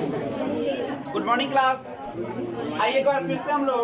Good morning class. आइए एक बार फिर से हम लोग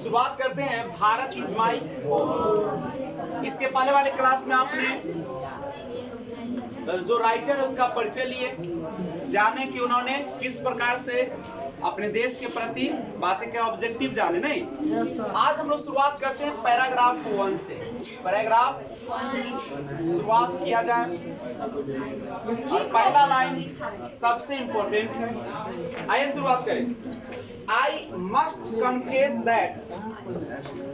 शुरुआत करते हैं। Bharat is my. इसके पहले वाले क्लास में आपने जो राइटर है उसका परिचय लिए, जाने कि उन्होंने किस प्रकार से अपने देश के प्रति बातें क्या ऑब्जेक्टिव जाने। नहीं, आज हम लोग शुरुआत करते हैं पैराग्राफ 1 से। पैराग्राफ शुरुआत किया जाए और पहला लाइन सबसे इंपॉर्टेंट है। आइए शुरुआत करें। I must confess that.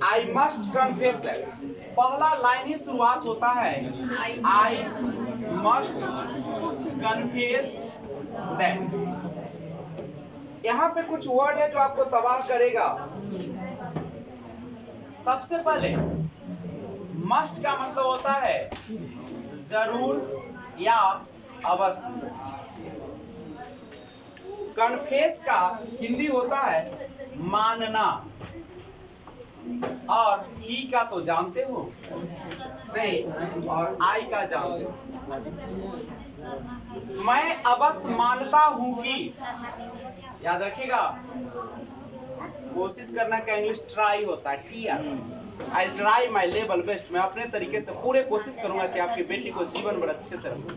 I must confess that, पहला लाइन ही शुरुआत होता है आई मस्ट कन्फेस दैट। यहाँ पे कुछ वर्ड है जो आपको तबाह करेगा। सबसे पहले मस्ट का मतलब होता है जरूर या अवश्य। कन्फेस का हिंदी होता है मानना, और ई का तो जानते हो नहीं, और आई का जानते हो। मैं अवश्य मानता हूं कि, याद रखिएगा, कोशिश करना का इंग्लिश ट्राई होता है। T I try my level best. मैं अपने तरीके से पूरे कोशिश करूंगा कि आपकी बेटी को जीवन भर अच्छे से रखूं।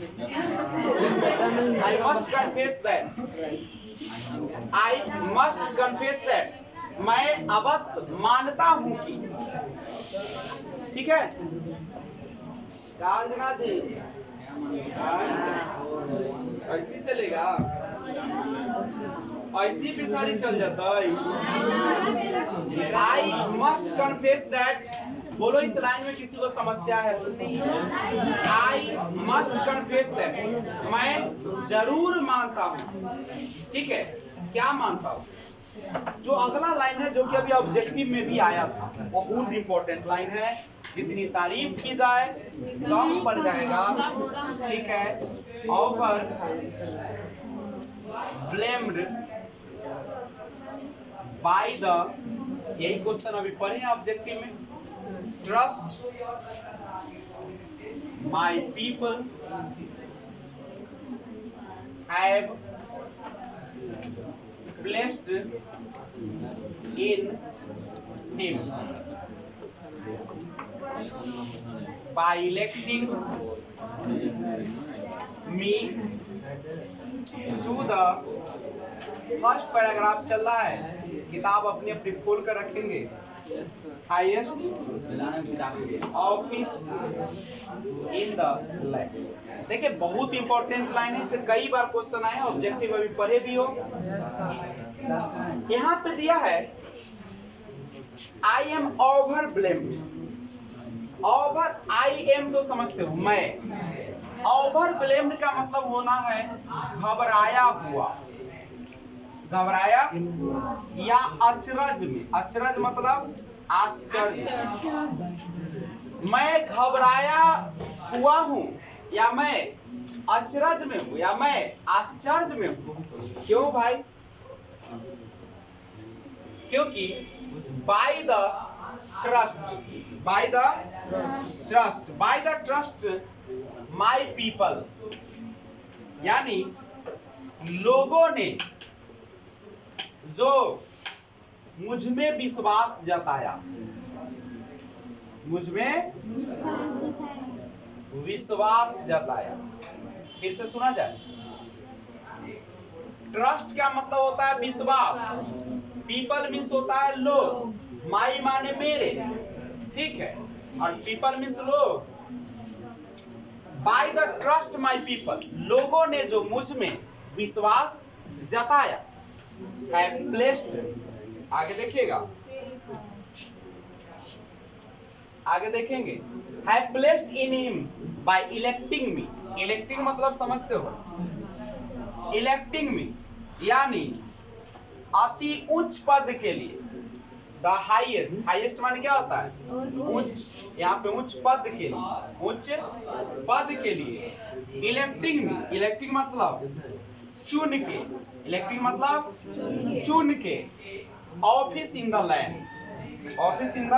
I must confess that. I must confess that, मैं अवश्य मानता हूं कि। ठीक है कांजना जी, ऐसी चलेगा, ऐसी भी सारी चल जाता है। आई मस्ट कन्फेस दैट, बोलो इस लाइन में किसी को समस्या है? आई मस्ट कन्फेस दैट, मैं जरूर मानता हूँ। ठीक है, क्या मानता हूँ? जो अगला लाइन है जो कि अभी ऑब्जेक्टिव में भी आया था, वो बहुत इंपॉर्टेंट लाइन है। जितनी तारीफ की जाए कम पड़ जाएगा। ठीक है, ओवर ब्लेम्ड बाय द, यही क्वेश्चन अभी पढ़े हैं ऑब्जेक्टिव में। Trust my people have placed in him by electing me to the, first paragraph चल रहा है, किताब अपनी अपनी खोल कर रखेंगे। Highest office in the land. देखिए बहुत इंपॉर्टेंट लाइन है, इससे कई बार क्वेश्चन आए हैं, ऑब्जेक्टिव अभी पढ़े भी हो। यहाँ पे दिया है I am over blamed. Over, I am तो समझते हो मैं। ओवर ब्लेम्ड का मतलब होना है घबराया हुआ, घबराया या अचरज में। अचरज मतलब आश्चर्य। मैं घबराया हुआ हूँ, या मैं अचरज में हूँ, या मैं आश्चर्य में हूँ। क्यों भाई? क्योंकि bye the trust, bye the trust, bye the trust my people, यानी लोगों ने जो मुझ में विश्वास जताया, मुझ में विश्वास जताया। फिर से सुना जाए। ट्रस्ट का मतलब होता है विश्वास, पीपल मीन्स होता है लोग, माई माने मेरे। ठीक है, और पीपल मीन्स लोग। Bye the trust my people, लोगों ने जो मुझ में विश्वास जताया। प्लेस्ड, आगे देखिएगा, आगे देखेंगे। Have placed in him by electing me. Electing मतलब समझते हो? इलेक्टिंग मी यानी अति उच्च पद के लिए। द हाईएस्ट, हाईएस्ट माने क्या होता है? उच्च। यहाँ पे उच्च पद के लिए, उच्च पद के लिए। इलेक्टिंग मी, इलेक्टिंग मतलब चुन के, इलेक्टिंग मतलब चुन के। Office in the land, office in the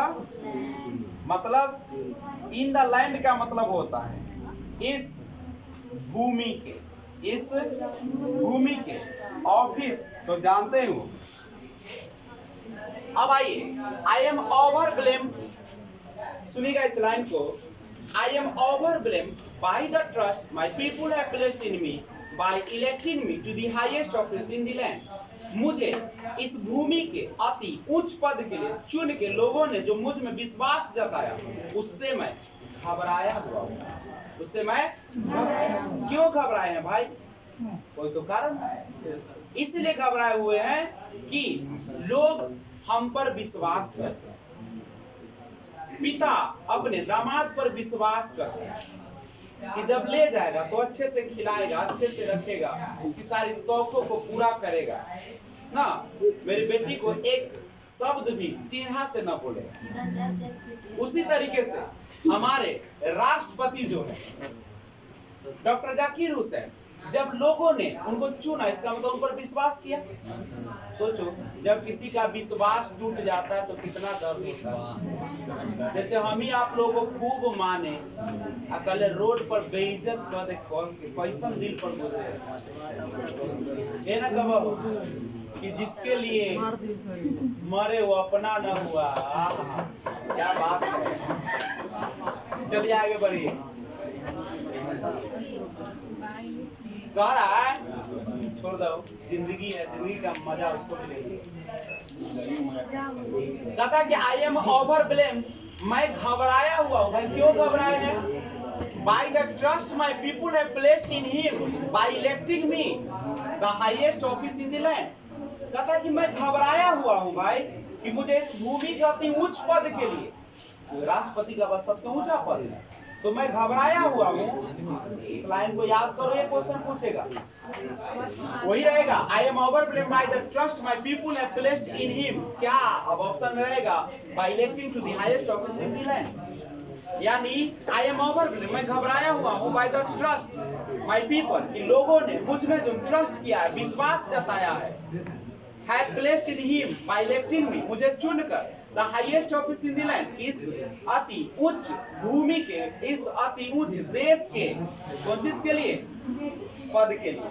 मतलब इन द लैंड का मतलब होता है इस भूमि के, इस भूमि के ऑफिस तो जानते हो। अब आइए, आई एम ओवरवेल्म्ड, सुनिएगा इस लाइन को। I am overwhelmed by the trust my people have placed in me by electing me to the highest office in the land. मुझे इस भूमि के अति उच्च पद के लिए चुन के लोगों ने जो मुझ में विश्वास जताया, उससे मैं घबराया हुआ हूं। उससे मैं क्यों घबराए हैं भाई? कोई तो कारण है। इसलिए घबराए हुए हैं कि लोग हम पर विश्वास करते हैं, पिता अपने दामाद पर विश्वास करते हैं कि जब ले जाएगा तो अच्छे से खिलाएगा, अच्छे से रखेगा, उसकी सारी शौकों को पूरा करेगा ना। मेरी बेटी को एक शब्द भी टेढ़ा से न बोले। उसी तरीके से हमारे राष्ट्रपति जो है डॉक्टर जाकिर हुसैन, जब लोगों ने उनको चुना, इसका मतलब उन पर विश्वास किया। सोचो, जब किसी का विश्वास टूट जाता है तो कितना दर्द होता है। जैसे हम ही आप लोगों को खूब माने, अकेले रोड पर बेइज्जत कर दे, कस के कैसन दिल पर बोले ये ना कहो कि जिसके लिए मरे वो अपना न हुआ। क्या बात है। चलिए आगे बढ़िए। कह रहा है, छोड़ दो, जिंदगी है, जिंदगी का मजा उसको मिलेगा। कहता कि आई एम ओवरवेल्म्ड, मैं घबराया हुआ हूं। भाई क्यों घबराए हैं? Bye the trust my people have placed in him by electing me the highest office in the land. कहता कि मैं घबराया हुआ हूं भाई कि मुझे इस भूमि के अति उच्च पद के लिए, राष्ट्रपति का बस सबसे ऊंचा पद है, तो मैं घबराया हुआ हूँ। इस लाइन को याद करो, ये क्वेश्चन पूछेगा, वही रहेगा। I am overwhelmed by the trust my people have placed in him. क्या अब ऑप्शन में रहेगा? By electing to the highest office in the land. यानी आई एम ओवरवेल्म्ड, मैं घबराया हुआ हूँ, by the trust my people, कि लोगों ने मुझ में जो ट्रस्ट किया है, विश्वास जताया है, have placed in him by electing me, मुझे चुनकर, the highest office in the land, इस अति उच्च भूमि के, इस अति उच्च देश के, कौन चीज के लिए? पद के लिए।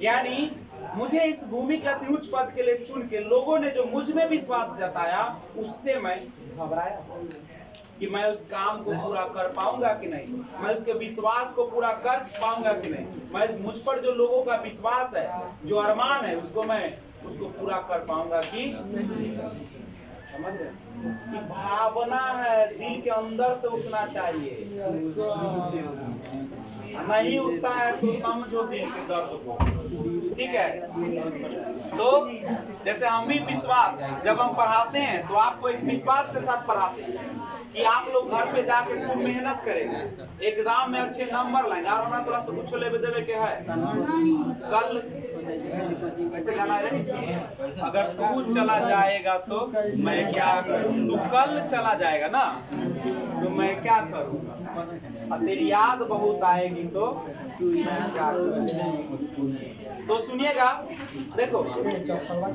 यानी मुझे इस भूमि के अति उच्च पद के लिए चुन के लोगों ने जो मुझ में विश्वास जताया, उससे मैं घबराया कि मैं उस काम को पूरा कर पाऊंगा कि नहीं, मैं उसके विश्वास को पूरा कर पाऊंगा कि नहीं, मैं मुझ पर जो लोगों का विश्वास है, जो अरमान है, उसको पूरा कर पाऊंगा कि समझ रहे? कि भावना है, दिल के अंदर से उठना चाहिए। नहीं उठता है तो समझो दिल के दर्द को। ठीक है, तो जैसे हम भी विश्वास, जब हम पढ़ाते हैं तो आपको एक विश्वास के साथ पढ़ाते हैं कि आप लोग घर पे जाके खूब मेहनत करेंगे, एग्जाम में अच्छे नंबर लाएंगे। और हमारा थोड़ा सा कुछ लेवे देवे के है, कल कैसे गाना है, अगर तू चला जाएगा तो मैं क्या करूं, तू कल चला जाएगा ना तो मैं क्या करूंगा, और तेरी याद बहुत आएगी तो मैं क्या करूंगा। तो सुनिएगा, देखो,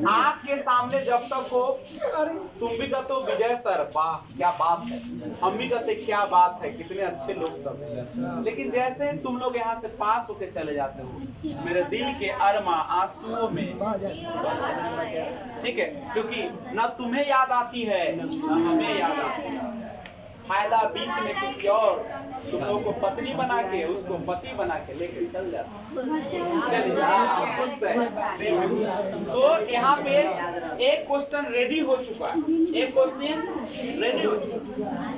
आंख के सामने जब तक हो, तुम भी कहते हो विजय सर वाह क्या बात है, हम भी कहते क्या बात है, कितने अच्छे लोग सब हैं। लेकिन जैसे तुम लोग यहाँ से पास होके चले जाते हो, मेरे दिल के अरमा आंसुओं में, ठीक है, क्योंकि ना तुम्हें याद आती है ना हमें याद आती है। फायदा बीच में किसी और तुम लोगों को पत्नी बना के, उसको पति बना के लेकर चल जाता। चलिए, तो यहाँ पे एक क्वेश्चन रेडी हो चुका है, एक क्वेश्चन रेडी हो चुका है।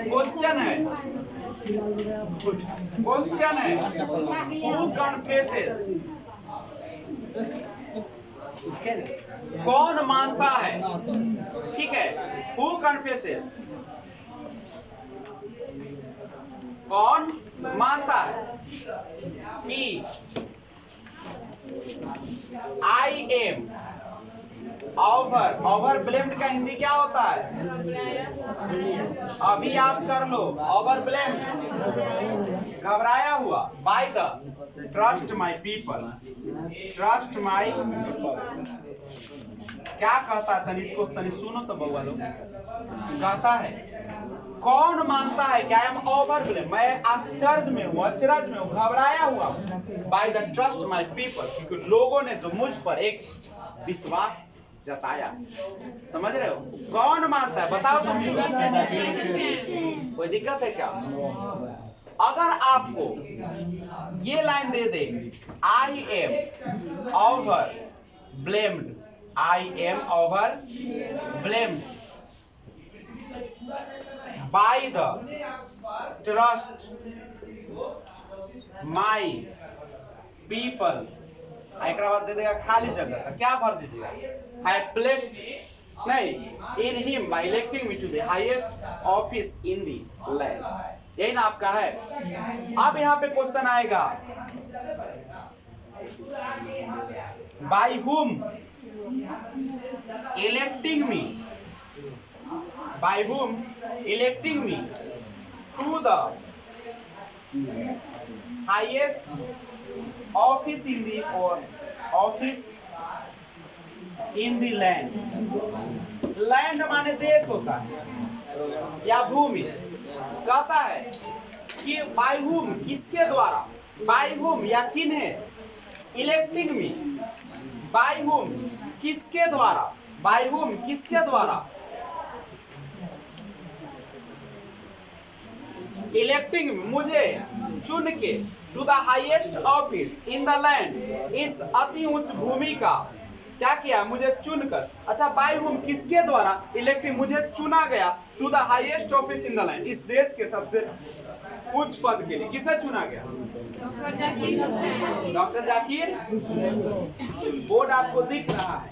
क्वेश्चन है हु कन्फेसेस, कौन मानता है? ठीक है, हु कन्फेसेस, कौन मानता है कि आई एम ओवरवेल्म्ड का हिंदी क्या होता है? अभी याद कर लो, ओवरवेल्म्ड घबराया हुआ, bye the trust my people, trust my क्या कहता है, तनी इसको तनी सुनो तो बउआ लोग। कहता है कौन मानता है कि आई एम ओवरवेल्ड, मैं आश्चर्य में हूँ, अचरज में हूँ, घबराया हुआ हूँ, by the trust my people, क्योंकि लोगों ने जो मुझ पर एक विश्वास जताया। समझ रहे हो? कौन मानता है बताओ तुम। कोई दिक्कत है क्या? अगर आपको ये line they they, I am over blamed, I am over blamed bye the trust my people, एक बाद दे देगा खाली जगह, क्या भर दीजिएगा, I placed नहीं in him by electing me to the highest office in the land। यही ना आपका है। अब यहाँ पे क्वेश्चन आएगा, by whom electing me, by whom electing me to the highest office in the or office in the land। Land माने देश होता है या भूमि। कहता है कि बाय whom, किसके द्वारा, बाय whom या किन्हे, इलेक्टिंग मी, बाय whom किसके द्वारा, बाय whom किसके द्वारा, इलेक्टिंग मुझे चुन के, to the highest office in the land, इस अति उच्च भूमि का क्या किया, मुझे चुनकर। अच्छा, बाय हुम किसके द्वारा, इलेक्टिंग मुझे चुना गया, to the highest office in the land, इस देश के सबसे उच्च पद के लिए। किसे चुना गया? डॉक्टर जाकिर। बोर्ड आपको दिख रहा है,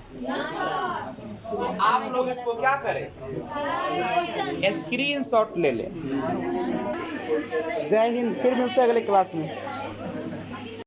आप लोग इसको क्या करें, स्क्रीनशॉट ले लें। जय हिंद, फिर मिलते हैं अगले क्लास में।